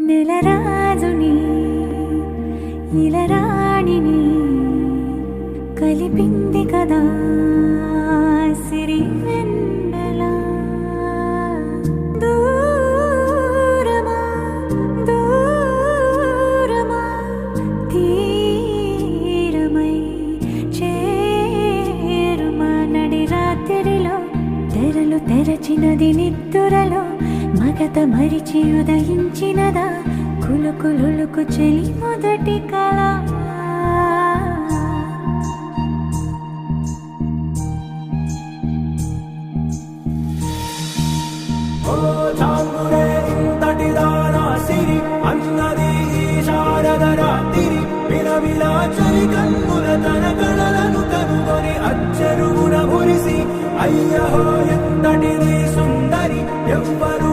నెలరాజుని ఇలరాణిని కలిపింది కదా సిరి వెన్నెల. దూరమా దూరమా తీరమై చేరుమా నడి రాత్రిలో తెరలు తెరచినది నిద్దురలో మగత మరిచి ఉదయించినదా కులుకులులుకు చెలి మొదటి కళ. అన్నది శారద రాత్రి విలవిలా చలి కన్నుల తన కళలను కనుగొని అచ్చరుగున మురిసి అయ్యహో ఎంతటిది సుందరి ఎవ్వరూ